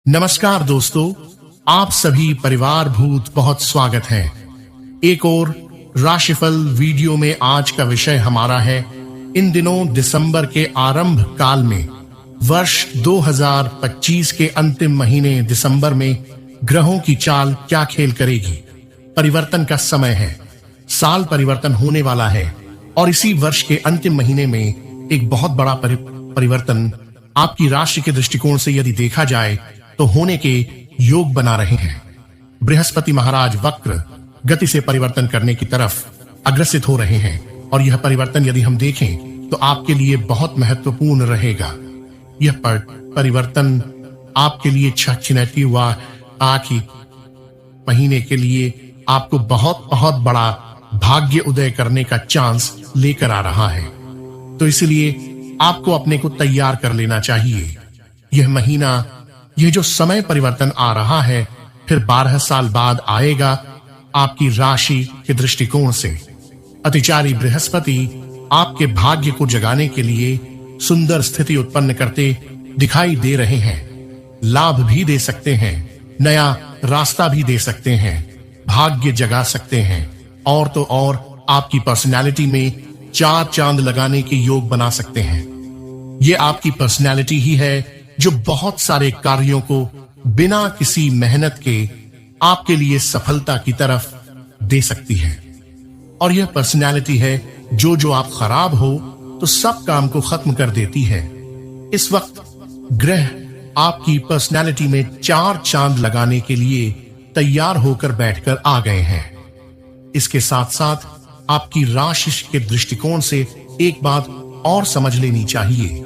नमस्कार दोस्तों, आप सभी परिवार भूत बहुत स्वागत है। एक और राशिफल वीडियो में आज का विषय हमारा है इन दिनों दिसंबर के आरंभ काल में वर्ष 2025 के अंतिम महीने दिसंबर में ग्रहों की चाल क्या खेल करेगी। परिवर्तन का समय है, साल परिवर्तन होने वाला है और इसी वर्ष के अंतिम महीने में एक बहुत बड़ा परिवर्तन आपकी राशि के दृष्टिकोण से यदि देखा जाए तो होने के योग बना रहे हैं। बृहस्पति महाराज वक्र गति से परिवर्तन करने की तरफ अग्रसित हो रहे हैं और यह परिवर्तन यदि हम देखें तो आपके लिए बहुत महत्वपूर्ण रहेगा। यह परिवर्तन आपके लिए छिनैती हुआ आखिरी महीने के लिए आपको बहुत बहुत बड़ा भाग्य उदय करने का चांस लेकर आ रहा है, तो इसलिए आपको अपने को तैयार कर लेना चाहिए। यह महीना, यह जो समय परिवर्तन आ रहा है फिर 12 साल बाद आएगा आपकी राशि के दृष्टिकोण से। अतिचारी बृहस्पति आपके भाग्य को जगाने के लिए सुंदर स्थिति उत्पन्न करते दिखाई दे रहे हैं। लाभ भी दे सकते हैं, नया रास्ता भी दे सकते हैं, भाग्य जगा सकते हैं और तो और आपकी पर्सनालिटी में 4 चांद लगाने के योग बना सकते हैं। ये आपकी पर्सनालिटी ही है जो बहुत सारे कार्यों को बिना किसी मेहनत के आपके लिए सफलता की तरफ दे सकती है। और यह पर्सनालिटी है जो आप खराब हो तो सब काम को खत्म कर देती है। इस वक्त ग्रह आपकी पर्सनालिटी में 4 चांद लगाने के लिए तैयार होकर बैठकर आ गए हैं। इसके साथ साथ आपकी राशि के दृष्टिकोण से एक बात और समझ लेनी चाहिए।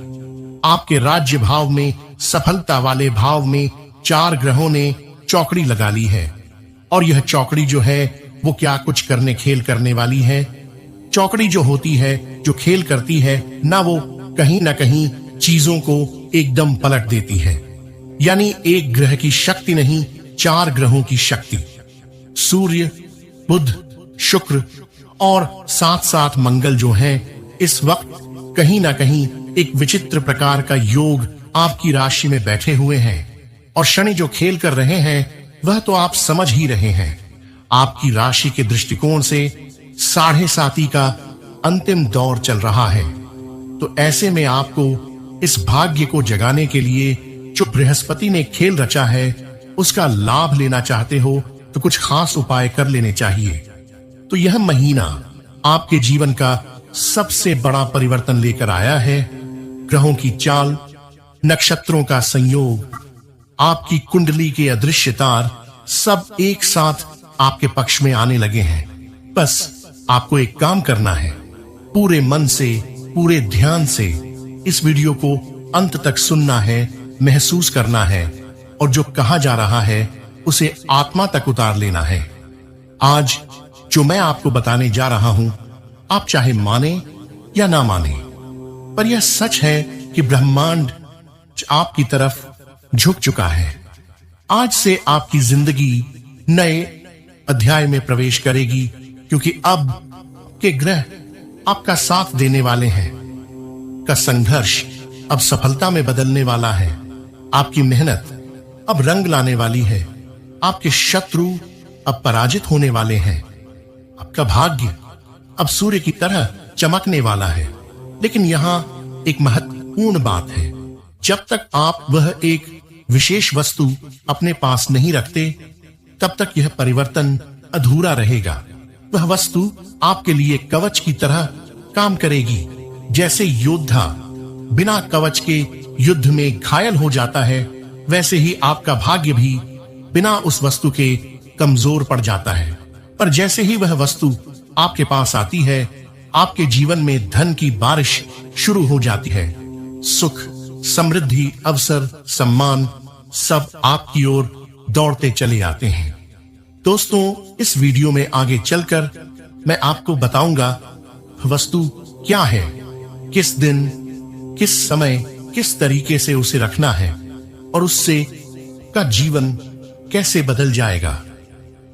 आपके राज्य भाव में, सफलता वाले भाव में 4 ग्रहों ने चौकड़ी लगा ली है और यह चौकड़ी जो है वो क्या कुछ खेल करने वाली है। चौकड़ी जो होती है, जो खेल करती है ना, वो कहीं ना कहीं चीजों को एकदम पलट देती है। यानी एक ग्रह की शक्ति नहीं, 4 ग्रहों की शक्ति, सूर्य, बुध, शुक्र और साथ साथ मंगल जो है इस वक्त कहीं ना कहीं एक विचित्र प्रकार का योग आपकी राशि में बैठे हुए हैं। और शनि जो खेल कर रहे हैं वह तो आप समझ ही रहे हैं। आपकी राशि के दृष्टिकोण से 7.5 का अंतिम दौर चल रहा है। तो ऐसे में आपको इस भाग्य को जगाने के लिए जो बृहस्पति ने खेल रचा है उसका लाभ लेना चाहते हो तो कुछ खास उपाय कर लेने चाहिए। तो यह महीना आपके जीवन का सबसे बड़ा परिवर्तन लेकर आया है। ग्रहों की चाल, नक्षत्रों का संयोग, आपकी कुंडली के अदृश्य तार सब एक साथ आपके पक्ष में आने लगे हैं। बस आपको एक काम करना है, पूरे मन से, पूरे ध्यान से इस वीडियो को अंत तक सुनना है, महसूस करना है और जो कहा जा रहा है उसे आत्मा तक उतार लेना है। आज जो मैं आपको बताने जा रहा हूं, आप चाहे माने या ना माने, पर यह सच है कि ब्रह्मांड आपकी तरफ झुक चुका है। आज से आपकी जिंदगी नए अध्याय में प्रवेश करेगी, क्योंकि अब के ग्रह आपका साथ देने वाले हैं। का संघर्ष अब सफलता में बदलने वाला है। आपकी मेहनत अब रंग लाने वाली है। आपके शत्रु अब पराजित होने वाले हैं। आपका भाग्य अब सूर्य की तरह चमकने वाला है। लेकिन यहां एक महत्वपूर्ण बात है, जब तक आप वह एक विशेष वस्तु अपने पास नहीं रखते तब तक यह परिवर्तन अधूरा रहेगा। वह वस्तु आपके लिए कवच की तरह काम करेगी। जैसे योद्धा बिना कवच के युद्ध में घायल हो जाता है, वैसे ही आपका भाग्य भी बिना उस वस्तु के कमजोर पड़ जाता है। पर जैसे ही वह वस्तु आपके पास आती है, आपके जीवन में धन की बारिश शुरू हो जाती है। सुख, समृद्धि, अवसर, सम्मान सब आपकी ओर दौड़ते चले आते हैं। दोस्तों, इस वीडियो में आगे चलकर मैं आपको बताऊंगा वस्तु क्या है, किस दिन, किस समय, किस तरीके से उसे रखना है और उससे का जीवन कैसे बदल जाएगा।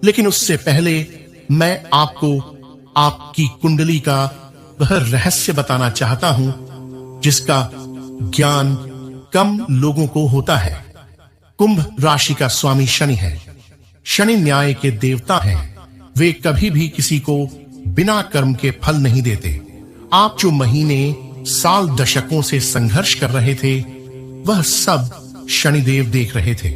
लेकिन उससे पहले मैं आपको आपकी कुंडली का वह रहस्य बताना चाहता हूं जिसका ज्ञान कम लोगों को होता है। कुंभ राशि का स्वामी शनि है। शनि न्याय के देवता हैं। वे कभी भी किसी को बिना कर्म के फल नहीं देते। आप जो महीने, साल, दशकों से संघर्ष कर रहे थे, वह सब शनिदेव देख रहे थे।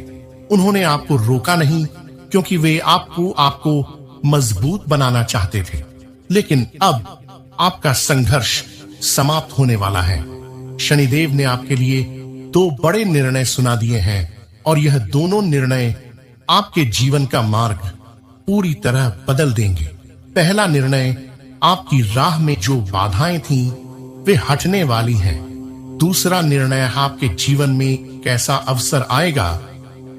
उन्होंने आपको रोका नहीं, क्योंकि वे आपको मजबूत बनाना चाहते थे। लेकिन अब आपका संघर्ष समाप्त होने वाला है। शनिदेव ने आपके लिए 2 बड़े निर्णय सुना दिए हैं, और यह दोनों निर्णय आपके जीवन का मार्ग पूरी तरह बदल देंगे। पहला निर्णय, आपकी राह में जो बाधाएं थीं, वे हटने वाली हैं। दूसरा निर्णय, आपके जीवन में कैसा अवसर आएगा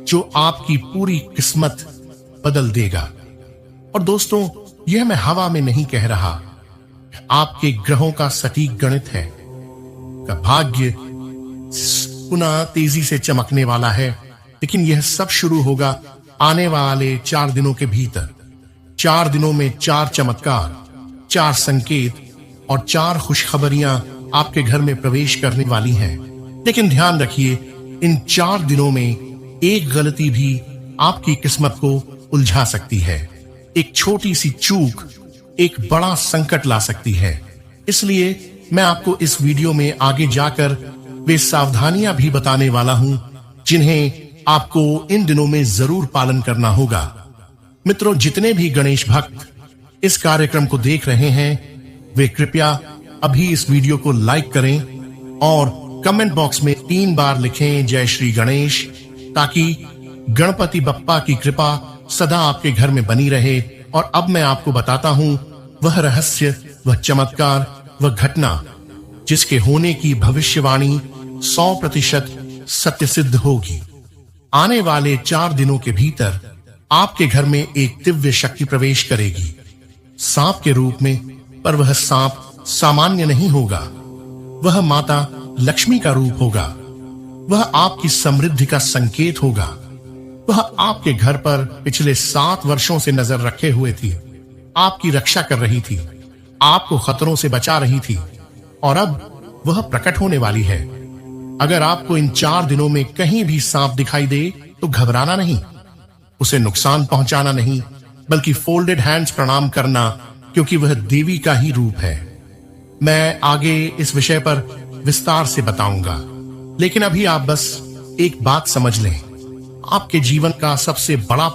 जो आपकी पूरी किस्मत बदल देगा। और दोस्तों, यह मैं हवा में नहीं कह रहा, आपके ग्रहों का सटीक गणित है। का भाग्य पुनः तेजी से चमकने वाला है, लेकिन यह सब शुरू होगा आने वाले 4 दिनों के भीतर। 4 दिनों में 4 चमत्कार, 4 संकेत और 4 खुशखबरियां आपके घर में प्रवेश करने वाली हैं। लेकिन ध्यान रखिए, इन 4 दिनों में एक गलती भी आपकी किस्मत को उलझा सकती है। एक छोटी सी चूक एक बड़ा संकट ला सकती है। इसलिए मैं आपको इस वीडियो में आगे जाकर वे सावधानियां भी बताने वाला हूं, जिन्हें आपको इन दिनों में जरूर पालन करना होगा। मित्रों, जितने भी गणेश भक्त इस कार्यक्रम को देख रहे हैं, वे कृपया अभी इस वीडियो को लाइक करें और कमेंट बॉक्स में 3 बार लिखें जय श्री गणेश, ताकि गणपति बप्पा की कृपा सदा आपके घर में बनी रहे। और अब मैं आपको बताता हूं वह रहस्य, वह चमत्कार, वह घटना जिसके होने की भविष्यवाणी 100% सत्य सिद्ध होगी। आने वाले 4 दिनों के भीतर आपके घर में एक दिव्य शक्ति प्रवेश करेगी, सांप के रूप में। पर वह सांप सामान्य नहीं होगा, वह माता लक्ष्मी का रूप होगा। वह आपकी समृद्धि का संकेत होगा। वह आपके घर पर पिछले 7 वर्षों से नजर रखे हुए थी, आपकी रक्षा कर रही थी, आपको खतरों से बचा रही थी, और अब वह प्रकट होने वाली है। अगर आपको इन 4 दिनों में कहीं भी सांप दिखाई दे तो घबराना नहीं, उसे नुकसान पहुंचाना नहीं, बल्कि फोल्डेड हैंड्स प्रणाम करना, क्योंकि वह देवी का ही रूप है। मैं आगे इस विषय पर विस्तार से बताऊंगा, लेकिन अभी आप बस एक बात समझ लें। आपके जीवन का सबसे बड़ा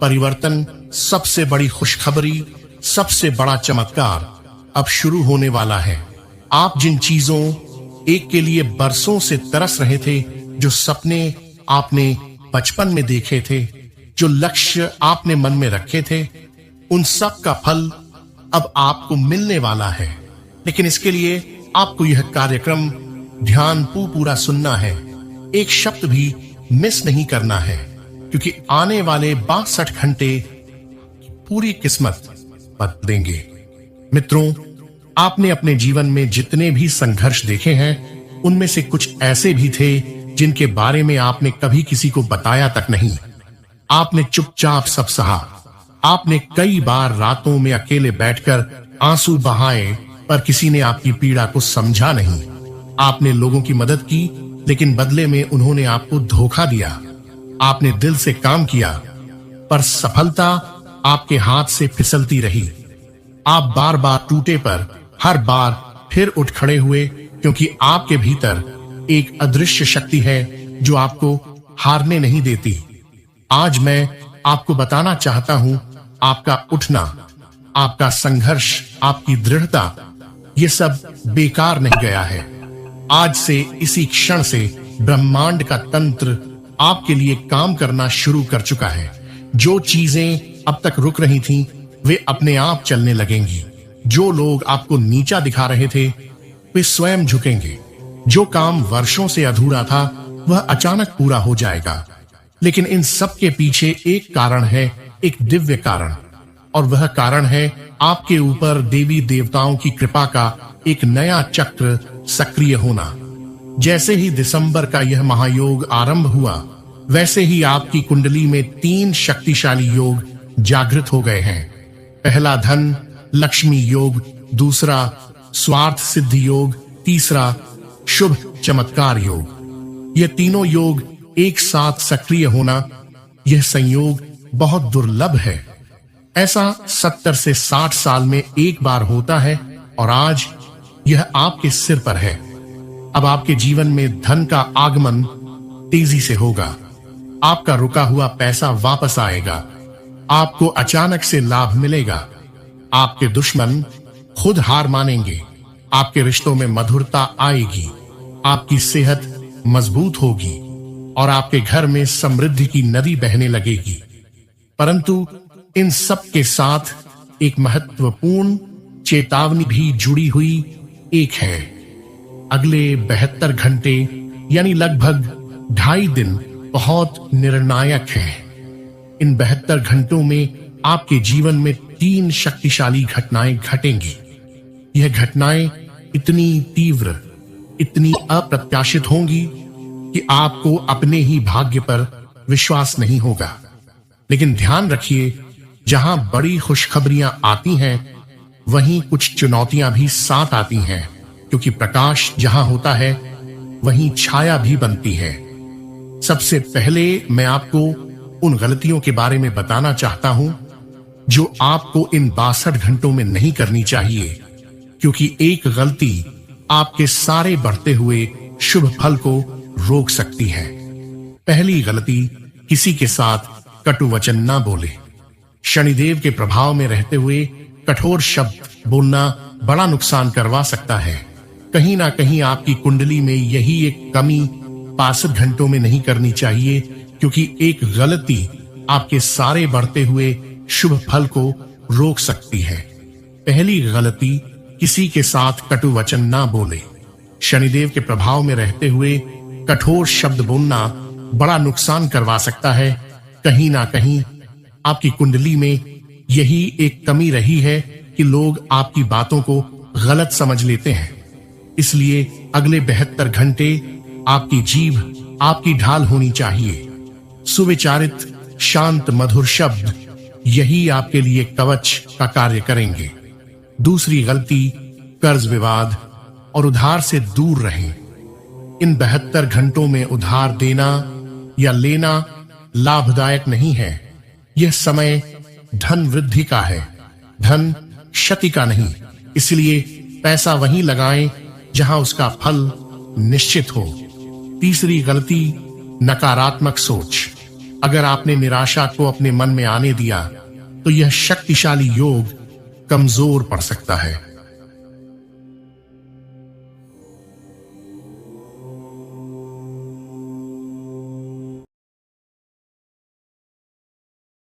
परिवर्तन, सबसे बड़ी खुशखबरी, सबसे बड़ा चमत्कार अब शुरू होने वाला है। आप जिन चीजों एक के लिए बरसों से तरस रहे थे, जो सपने आपने बचपन में देखे थे, जो लक्ष्य आपने मन में रखे थे, उन सब का फल अब आपको मिलने वाला है। लेकिन इसके लिए आपको यह कार्यक्रम पूरा सुनना है, एक शब्द भी मिस नहीं करना है, क्योंकि आने वाले 62 घंटे पूरी किस्मत बदल देंगे। मित्रों, आपने अपने जीवन में जितने भी संघर्ष देखे हैं, उनमें से कुछ ऐसे भी थे जिनके बारे में आपने कभी किसी को बताया तक नहीं। आपने चुपचाप सब सहा। आपने कई बार रातों में अकेले बैठकर आंसू बहाए, पर किसी ने आपकी पीड़ा को समझा नहीं। आपने लोगों की मदद की, लेकिन बदले में उन्होंने आपको धोखा दिया। आपने दिल से काम किया, पर सफलता आपके हाथ से फिसलती रही। आप बार बार टूटे, पर हर बार फिर उठ खड़े हुए, क्योंकि आपके भीतर एक अदृश्य शक्ति है जो आपको हारने नहीं देती। आज मैं आपको बताना चाहता हूं, आपका उठना, आपका संघर्ष, आपकी दृढ़ता, ये सब बेकार नहीं गया है। आज से, इसी क्षण से ब्रह्मांड का तंत्र आपके लिए काम करना शुरू कर चुका है। जो चीजें अब तक रुक रही थीं, वे अपने आप चलने लगेंगी। जो लोग आपको नीचा दिखा रहे थे, वे स्वयं झुकेंगे। जो काम वर्षों से अधूरा था, वह अचानक पूरा हो जाएगा। लेकिन इन सब के पीछे एक कारण है, एक दिव्य कारण, और वह कारण है आपके ऊपर देवी देवताओं की कृपा का एक नया चक्र सक्रिय होना। जैसे ही दिसंबर का यह महायोग आरंभ हुआ, वैसे ही आपकी कुंडली में 3 शक्तिशाली योग जागृत हो गए हैं। पहला धन लक्ष्मी योग, दूसरा स्वार्थ सिद्धि योग, तीसरा शुभ चमत्कार योग। ये तीनों योग एक साथ सक्रिय होना, यह संयोग बहुत दुर्लभ है। ऐसा 70 से 60 साल में एक बार होता है और आज यह आपके सिर पर है। अब आपके जीवन में धन का आगमन तेजी से होगा। आपका रुका हुआ पैसा वापस आएगा। आपको अचानक से लाभ मिलेगा। आपके दुश्मन खुद हार मानेंगे। आपके रिश्तों में मधुरता आएगी। आपकी सेहत मजबूत होगी और आपके घर में समृद्धि की नदी बहने लगेगी। परंतु इन सब के साथ एक महत्वपूर्ण चेतावनी भी जुड़ी हुई एक है। अगले 72 घंटे यानी लगभग 2.5 दिन बहुत निर्णायक है। इन 72 घंटों में आपके जीवन में 3 शक्तिशाली घटनाएं घटेंगी। यह घटनाएं इतनी तीव्र, इतनी अप्रत्याशित होंगी कि आपको अपने ही भाग्य पर विश्वास नहीं होगा। लेकिन ध्यान रखिए, जहां बड़ी खुशखबरियां आती हैं, वहीं कुछ चुनौतियां भी साथ आती हैं, क्योंकि प्रकाश जहां होता है वहीं छाया भी बनती है। सबसे पहले मैं आपको उन गलतियों के बारे में बताना चाहता हूं जो आपको इन 62 घंटों में नहीं करनी चाहिए, क्योंकि एक गलती आपके सारे बढ़ते हुए शुभ फल को रोक सकती है। पहली गलती, किसी के साथ कटु वचन ना बोले। शनिदेव के प्रभाव में रहते हुए कठोर शब्द बोलना बड़ा नुकसान करवा सकता है। कहीं ना कहीं आपकी कुंडली में यही एक कमी 62 घंटों में नहीं करनी चाहिए, क्योंकि एक गलती आपके सारे बढ़ते हुए शुभ फल को रोक सकती है। पहली गलती, किसी के साथ कटु वचन ना बोले। शनिदेव के प्रभाव में रहते हुए कठोर शब्द बोलना बड़ा नुकसान करवा सकता है। कहीं ना कहीं आपकी कुंडली में यही एक कमी रही है कि लोग आपकी बातों को गलत समझ लेते हैं। इसलिए अगले 72 घंटे आपकी जीभ आपकी ढाल होनी चाहिए। सुविचारित, शांत, मधुर शब्द यही आपके लिए कवच का कार्य करेंगे। दूसरी गलती, कर्ज विवाद और उधार से दूर रहें। इन 72 घंटों में उधार देना या लेना लाभदायक नहीं है। यह समय धन वृद्धि का है, धन क्षति का नहीं। इसलिए पैसा वहीं लगाएं जहां उसका फल निश्चित हो। तीसरी गलती, नकारात्मक सोच। अगर आपने निराशा को अपने मन में आने दिया तो यह शक्तिशाली योग कमजोर पड़ सकता है।